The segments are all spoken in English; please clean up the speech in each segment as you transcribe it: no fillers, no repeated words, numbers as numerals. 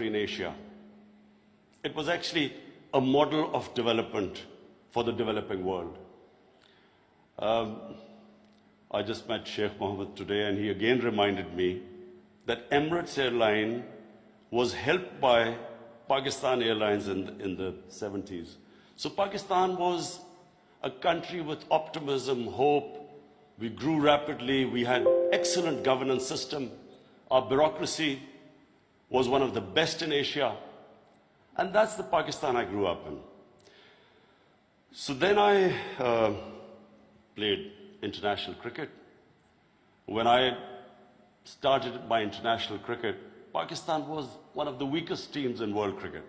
country in Asia. It was actually a model of development for the developing world. I just met Sheikh Mohammed today, and he again reminded me that Emirates Airline was helped by Pakistan Airlines in the 70s. So Pakistan was a country with optimism, hope. We grew rapidly. We had excellent governance system. Our bureaucracy was one of the best in Asia. And that's the Pakistan I grew up in. So then I played international cricket. When I started my international cricket, Pakistan was one of the weakest teams in world cricket.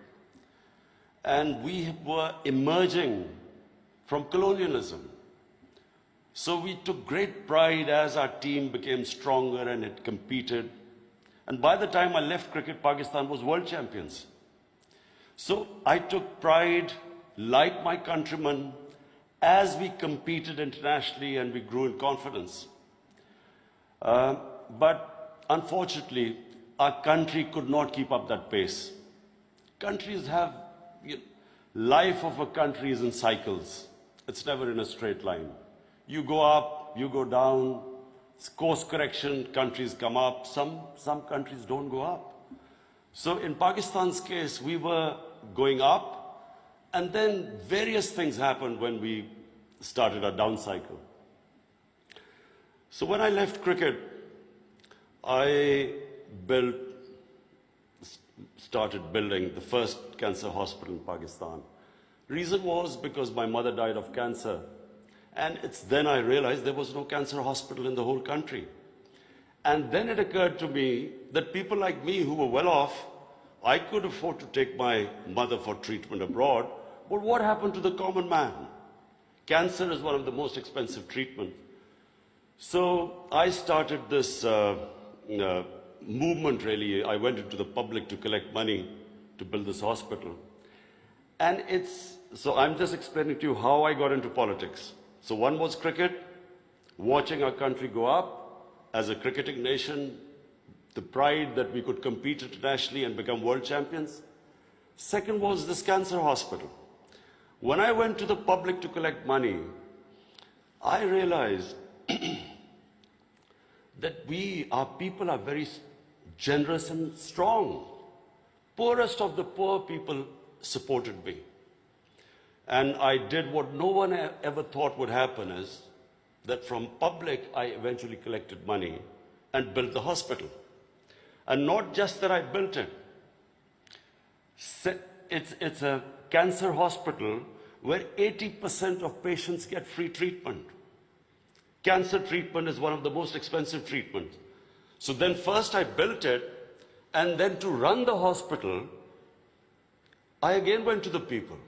And we were emerging from colonialism. So we took great pride as our team became stronger and it competed. And by the time I left cricket, Pakistan was world champions. So I took pride, like my countrymen, as we competed internationally and we grew in confidence. But unfortunately, our country could not keep up that pace. Countries have, life of a country is in cycles. It's never in a straight line. You go up, you go down, course correction, countries come up, some countries don't go up. So in Pakistan's case, we were going up, and then various things happened when we started our down cycle. So when I left cricket, I started building the first cancer hospital in Pakistan. Reason was because my mother died of cancer. And it's then I realized there was no cancer hospital in the whole country. And then it occurred to me that people like me who were well off, I could afford to take my mother for treatment abroad. But what happened to the common man? Cancer is one of the most expensive treatments. So I started this movement, really. I went into the public to collect money to build this hospital. And so I'm just explaining to you how I got into politics. So one was cricket, watching our country go up as a cricketing nation, the pride that we could compete internationally and become world champions. Second was this cancer hospital. When I went to the public to collect money, I realized that our people are very generous and strong. Poorest of the poor people supported me. And I did what no one ever thought would happen, is that from public, I eventually collected money and built the hospital. And not just that I built it. It's a cancer hospital where 80% of patients get free treatment. Cancer treatment is one of the most expensive treatments. So then first I built it, and then to run the hospital, I again went to the people.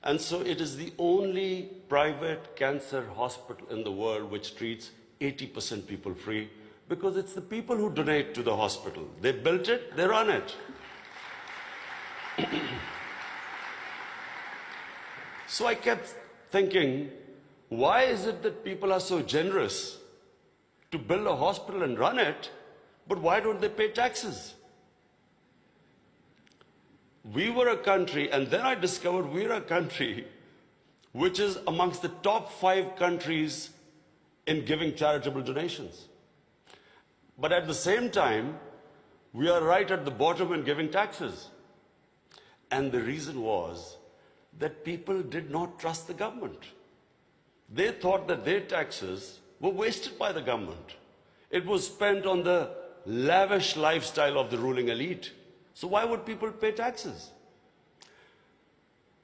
And so it is the only private cancer hospital in the world which treats 80% people free, because it's the people who donate to the hospital. They built it, they run it. So I kept thinking, why is it that people are so generous to build a hospital and run it, but why don't they pay taxes? We were a country, and then I discovered we're a country which is amongst the top 5 countries in giving charitable donations. But at the same time, we are right at the bottom in giving taxes. And the reason was that people did not trust the government. They thought that their taxes were wasted by the government. It was spent on the lavish lifestyle of the ruling elite. So why would people pay taxes?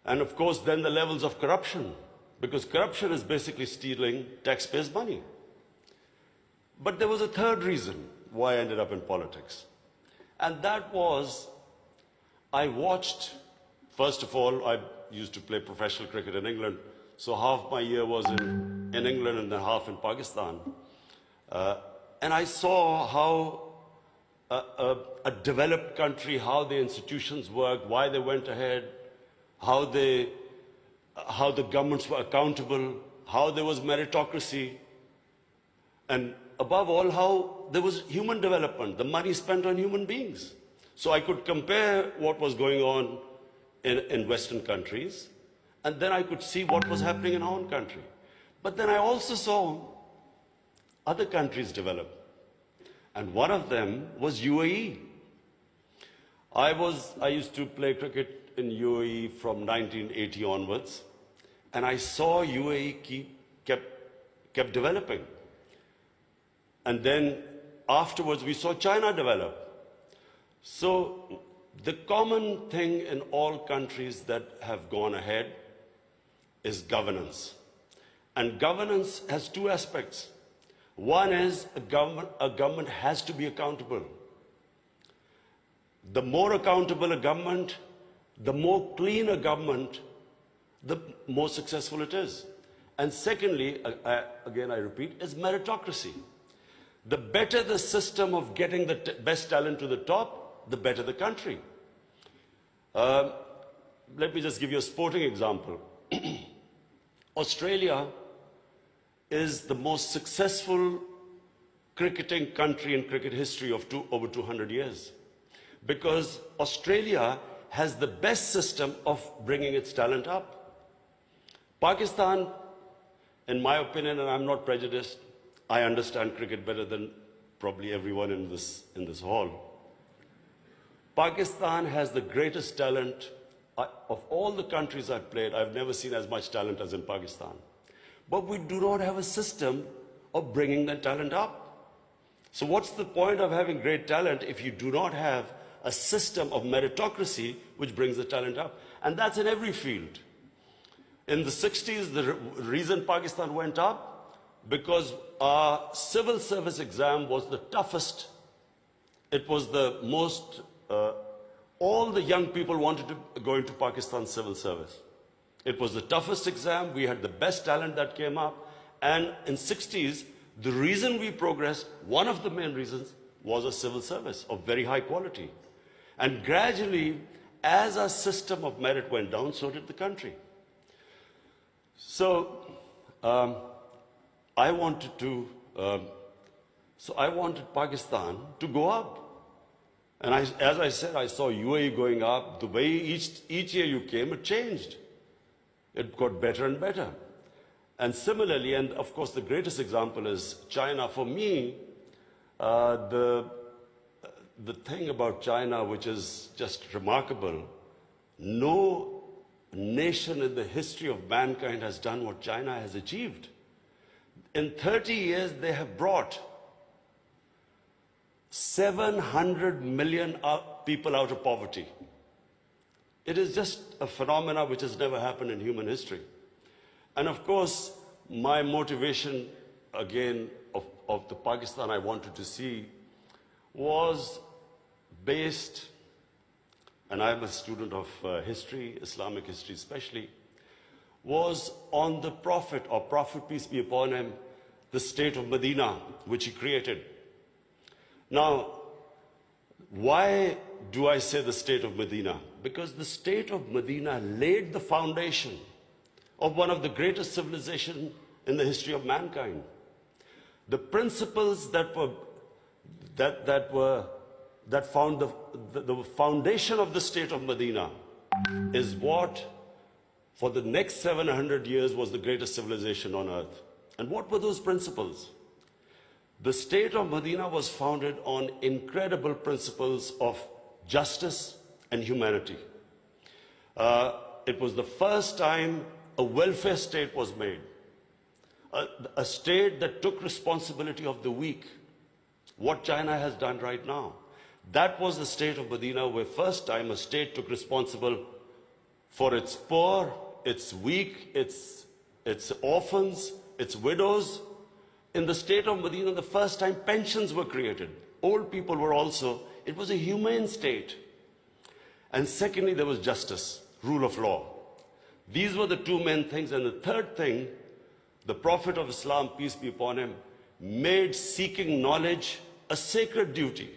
And of course, then the levels of corruption, because corruption is basically stealing taxpayers' money. But there was a third reason why I ended up in politics. And that was, I watched, first of all, I used to play professional cricket in England, so half my year was in England and then half in Pakistan. And I saw how a developed country, how the institutions worked, why they went ahead, how the governments were accountable, how there was meritocracy, and above all, how there was human development, the money spent on human beings. So I could compare what was going on in Western countries, and then I could see what was happening in our own country. But then I also saw other countries develop. And one of them was UAE. I used to play cricket in UAE from 1980 onwards, and I saw UAE kept developing. And then afterwards we saw China develop. So the common thing in all countries that have gone ahead is governance. And governance has two aspects. One is a government has to be accountable. The more accountable a government, the more clean a government, the more successful it is. And secondly, again I repeat, is meritocracy. The better the system of getting the best talent to the top, the better the country. Let me just give you a sporting example. Australia is the most successful cricketing country in cricket history of over 200 years. Because Australia has the best system of bringing its talent up. Pakistan, in my opinion, and I'm not prejudiced, I understand cricket better than probably everyone in this hall. Pakistan has the greatest talent. Of all the countries I've played, I've never seen as much talent as in Pakistan. But we do not have a system of bringing that talent up. So what's the point of having great talent if you do not have a system of meritocracy which brings the talent up? And that's in every field. In the 60s, the reason Pakistan went up, because our civil service exam was the toughest. It was the most, all the young people wanted to go into Pakistan's civil service. It was the toughest exam. We had the best talent that came up. And in 60s, the reason we progressed, one of the main reasons, was a civil service of very high quality. And gradually, as our system of merit went down, so did the country. So I wanted Pakistan to go up. And as I said, I saw UAE going up. The way each year you came, it changed. It got better and better. And similarly, and of course the greatest example is China. For me, the thing about China which is just remarkable, no nation in the history of mankind has done what China has achieved. In 30 years, they have brought 700 million people out of poverty. It is just a phenomenon which has never happened in human history. And of course, my motivation, again, of the Pakistan I wanted to see was based, and I'm a student of history, Islamic history especially, was on the Prophet, or Prophet, peace be upon him, the state of Medina, which he created. Now, why do I say the state of Medina? Because the state of Medina laid the foundation of one of the greatest civilizations in the history of mankind. The principles that found the foundation of the state of Medina is what, for the next 700 years, was the greatest civilization on earth. And what were those principles? The state of Medina was founded on incredible principles of justice and humanity. It was the first time a welfare state was made, a state that took responsibility of the weak, what China has done right now. That was the state of Medina, where first time a state took responsible for its poor, its weak, its orphans, its widows. In the state of Medina, the first time pensions were created. Old people were also, it was a humane state. And secondly, there was justice, rule of law. These were the two main things. And the third thing, the Prophet of Islam, peace be upon him, made seeking knowledge a sacred duty.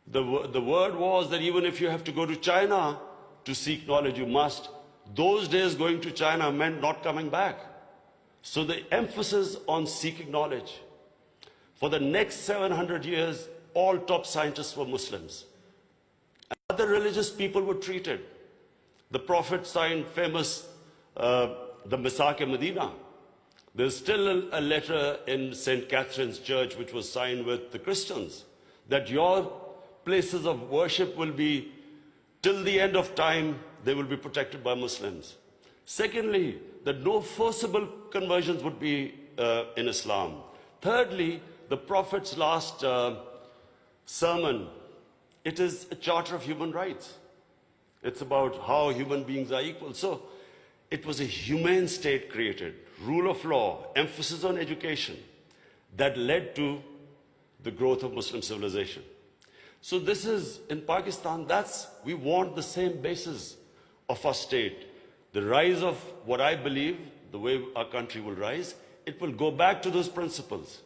The word was that even if you have to go to China to seek knowledge, you must. Those days going to China meant not coming back. So the emphasis on seeking knowledge. For the next 700 years, all top scientists were Muslims. other religious people were treated. The Prophet signed famous, the Misaq-e-Medina. There's still a letter in St. Catherine's Church which was signed with the Christians, that your places of worship will be, till the end of time, they will be protected by Muslims. Secondly, that no forcible conversions would be in Islam. Thirdly, the Prophet's last sermon, it is a charter of human rights. It's about how human beings are equal. So it was a humane state created, rule of law, emphasis on education, that led to the growth of Muslim civilization. So this is, in Pakistan, we want the same basis of our state. The rise of what I believe, the way our country will rise, it will go back to those principles.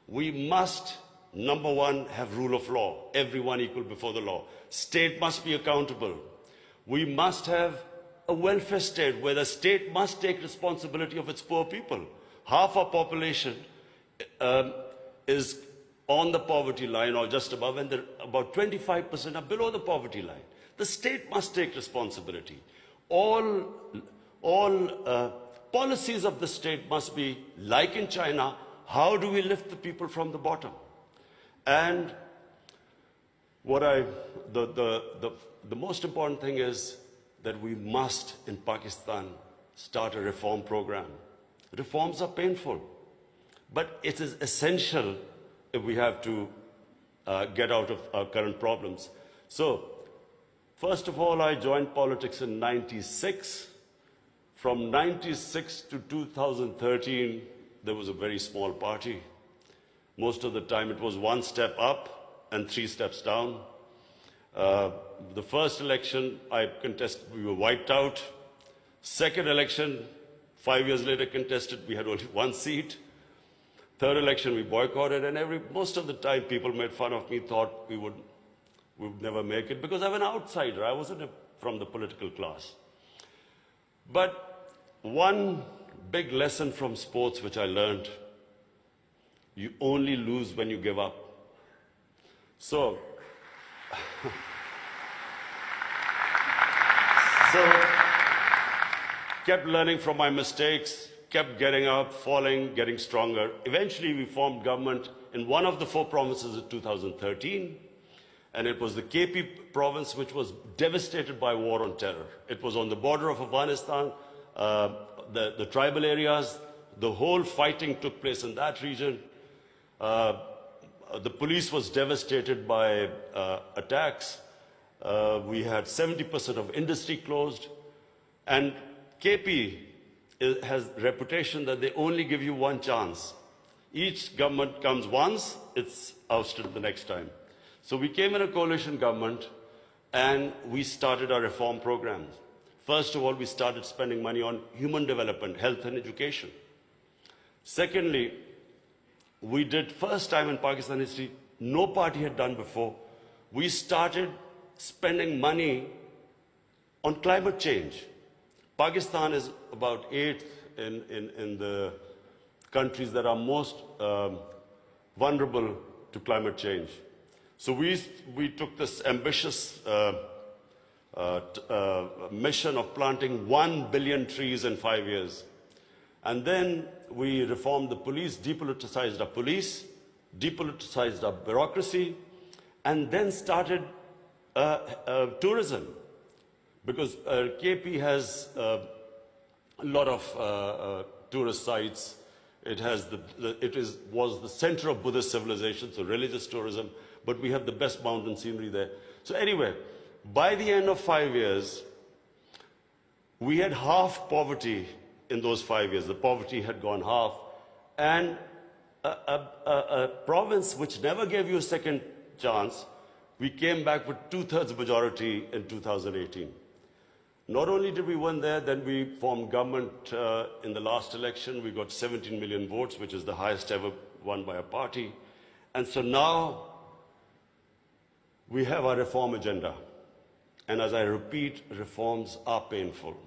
We must, number one, have rule of law, everyone equal before the law. State must be accountable. We must have a welfare state where the state must take responsibility of its poor people. Half our population is on the poverty line or just above, and about 25% are below the poverty line. The state must take responsibility. All policies of the state must be, like in China, how do we lift the people from the bottom? And the most important thing is that we must, in Pakistan, start a reform program. Reforms are painful, but it is essential if we have to get out of our current problems. So, first of all, I joined politics in '96. From '96 to 2013, there was a very small party. Most of the time, it was one step up and 3 steps down. The first election I contested, we were wiped out. Second election, 5 years later contested, we had only 1 seat. Third election, we boycotted, and most of the time people made fun of me, thought we would never make it, because I'm an outsider. I wasn't from the political class. But one big lesson from sports which I learned, you only lose when you give up. So kept learning from my mistakes, kept getting up, falling, getting stronger. Eventually, we formed government in one of the 4 provinces in 2013, and it was the KP province, which was devastated by war on terror. It was on the border of Afghanistan, the tribal areas, the whole fighting took place in that region. The police was devastated by attacks. We had 70% of industry closed, and KP has a reputation that they only give you 1 chance. Each government comes once, it's ousted the next time. So we came in a coalition government and we started our reform programs. First of all, we started spending money on human development, health and education. Secondly, we did, first time in Pakistan history, no party had done before, we started spending money on climate change. Pakistan is about 8th in the countries that are most vulnerable to climate change. So we took this ambitious mission of planting 1 billion trees in 5 years. And then we reformed the police, depoliticized our police, depoliticized our bureaucracy, and then started tourism. Because KP has a lot of tourist sites. It was the center of Buddhist civilization, so religious tourism, but we have the best mountain scenery there. So anyway, by the end of 5 years, we had half poverty in those 5 years. The poverty had gone half. And a province which never gave you a second chance, we came back with 2/3 majority in 2018. Not only did we win there, then we formed government in the last election. We got 17 million votes, which is the highest ever won by a party. And so now we have our reform agenda. And as I repeat, reforms are painful.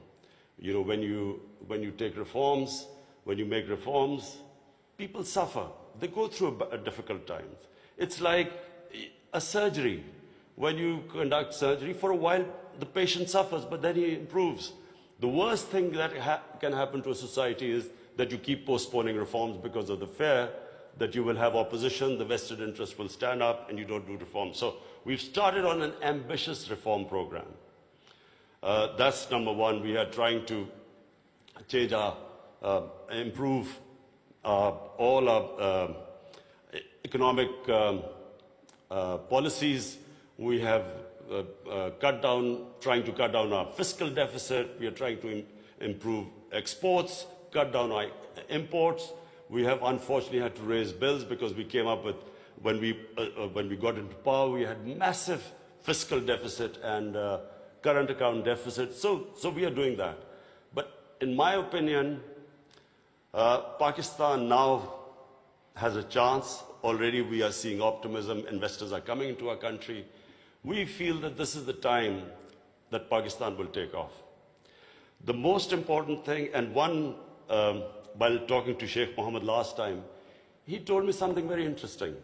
You know, when you take reforms, when you make reforms, people suffer. They go through a difficult times. It's like a surgery. when you conduct surgery, for a while the patient suffers, but then he improves. The worst thing that can happen to a society is that you keep postponing reforms because of the fear that you will have opposition, the vested interest will stand up, and you don't do reform. So we've started on an ambitious reform program. That's number one. We are trying to change our, improve all our economic policies. We have trying to cut down our fiscal deficit. We are trying to improve exports, cut down our imports. We have unfortunately had to raise bills because we came up with, when we got into power, we had massive fiscal deficit and current account deficit. So we are doing that. But in my opinion, Pakistan now has a chance. Already we are seeing optimism. Investors are coming into our country. We feel that this is the time that Pakistan will take off. The most important thing, and while talking to Sheikh Mohammed last time, he told me something very interesting.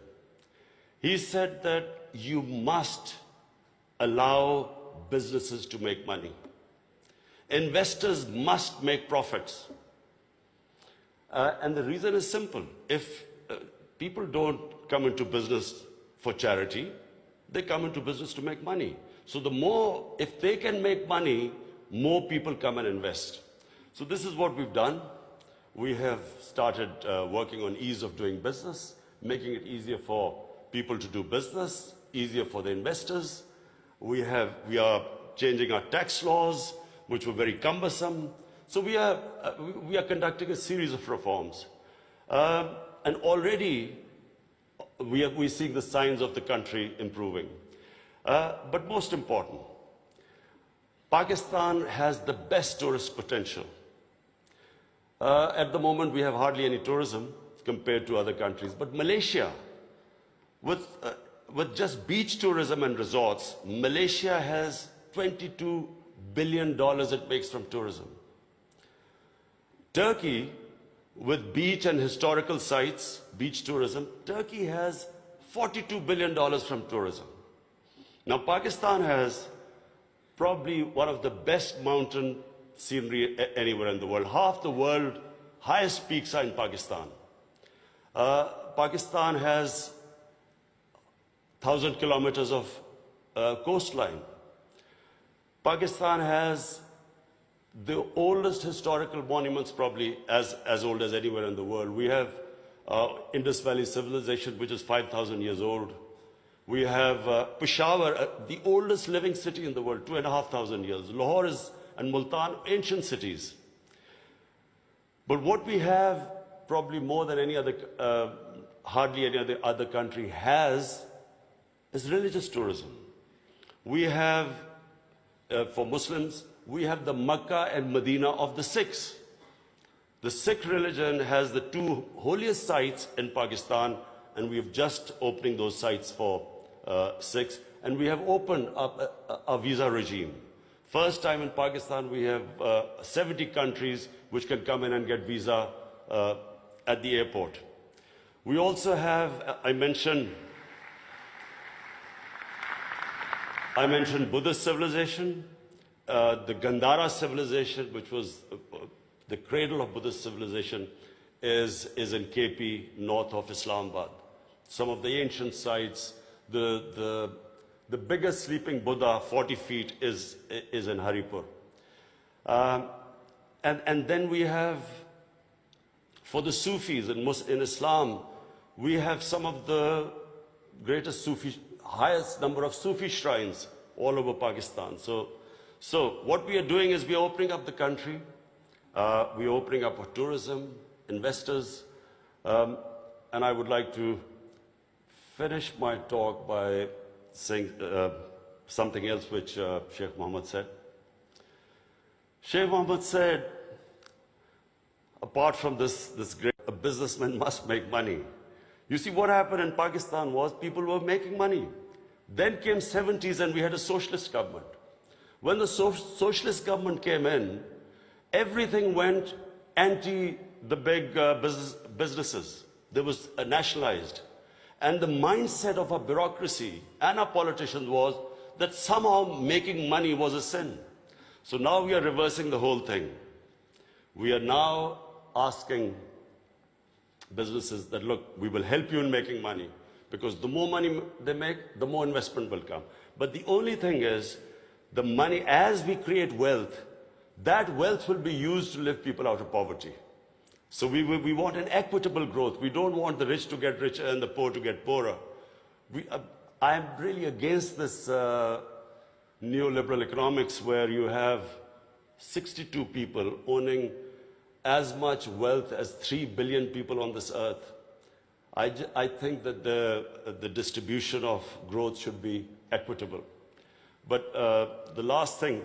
He said that you must allow businesses to make money. Investors must make profits. And the reason is simple. If people don't come into business for charity, they come into business to make money. So if they can make money, more people come and invest. So this is what we've done. We have started working on ease of doing business, making it easier for people to do business, easier for the investors. We are changing our tax laws, which were very cumbersome. So we are conducting a series of reforms. And already we're seeing the signs of the country improving. But most important, Pakistan has the best tourist potential. At the moment, we have hardly any tourism compared to other countries. But Malaysia, with just beach tourism and resorts, Malaysia has $22 billion it makes from tourism. Turkey, with beach and historical sites, beach tourism, Turkey has $42 billion from tourism. Now, Pakistan has probably one of the best mountain scenery anywhere in the world. Half the world's highest peaks are in Pakistan. Pakistan has 1,000 kilometers of coastline. Pakistan has the oldest historical monuments, probably as old as anywhere in the world. We have Indus Valley civilization, which is 5,000 years old. We have Peshawar, the oldest living city in the world, 2,500 years. Lahore and Multan, ancient cities. But what we have, probably more than any other, hardly any other country has, is religious tourism. We have, for Muslims, we have the Makkah and Medina of the Sikhs. The Sikh religion has the two holiest sites in Pakistan, and we have just opening those sites for Sikhs. And we have opened up a visa regime. First time in Pakistan, we have 70 countries which can come in and get visa at the airport. We also have, I mentioned Buddhist civilization, the Gandhara civilization, which was the cradle of Buddhist civilization, is in KP, north of Islamabad. Some of the ancient sites, the biggest sleeping Buddha, 40 feet, is in Haripur. And then we have, for the Sufis in Islam, we have some of the greatest highest number of Sufi shrines all over Pakistan. So what we are doing is we are opening up the country. We are opening up for tourism, investors. And I would like to finish my talk by saying something else which Sheikh Mohammed said. Sheikh Mohammed said, apart from this great, a businessman must make money. You see, what happened in Pakistan was people were making money. Then came 70s and we had a socialist government. When the socialist government came in, everything went anti the big businesses. There was nationalized. And the mindset of our bureaucracy and our politicians was that somehow making money was a sin. So now we are reversing the whole thing. We are now asking businesses that, look, we will help you in making money, because the more money they make, the more investment will come. But the only thing is, the money, as we create wealth, that wealth will be used to lift people out of poverty. So we want an equitable growth. We don't want the rich to get richer and the poor to get poorer. I'm really against this neoliberal economics where you have 62 people owning as much wealth as 3 billion people on this earth. I think that the distribution of growth should be equitable. But the last thing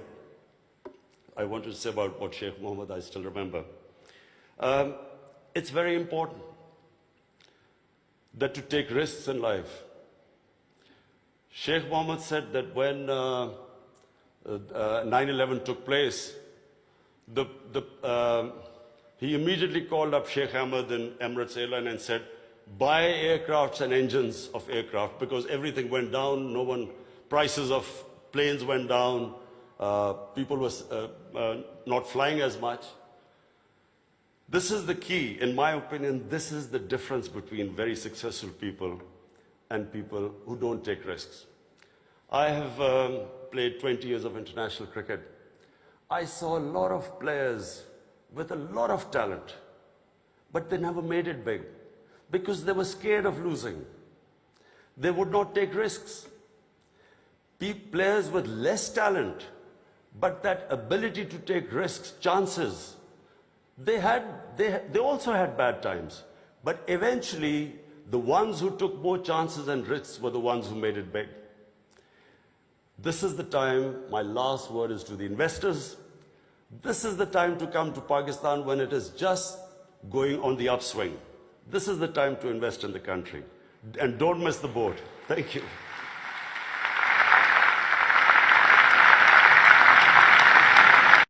I wanted to say about what Sheikh Mohammed, I still remember. It's very important that to take risks in life. Sheikh Mohammed said that when 9/11 took place, he immediately called up Sheikh Ahmed and Emirates Airline and said, buy aircrafts and engines of aircraft, because everything went down, prices of planes went down, people were not flying as much. This is the key, in my opinion. This is the difference between very successful people and people who don't take risks. I have played 20 years of international cricket. I saw a lot of players with a lot of talent, but they never made it big because they were scared of losing. They would not take risks. Players with less talent, but that ability to take risks, chances, they also had bad times. But eventually, the ones who took more chances and risks were the ones who made it big. This is the time, my last word is to the investors. This is the time to come to Pakistan when it is just going on the upswing. This is the time to invest in the country. And don't miss the boat. Thank you.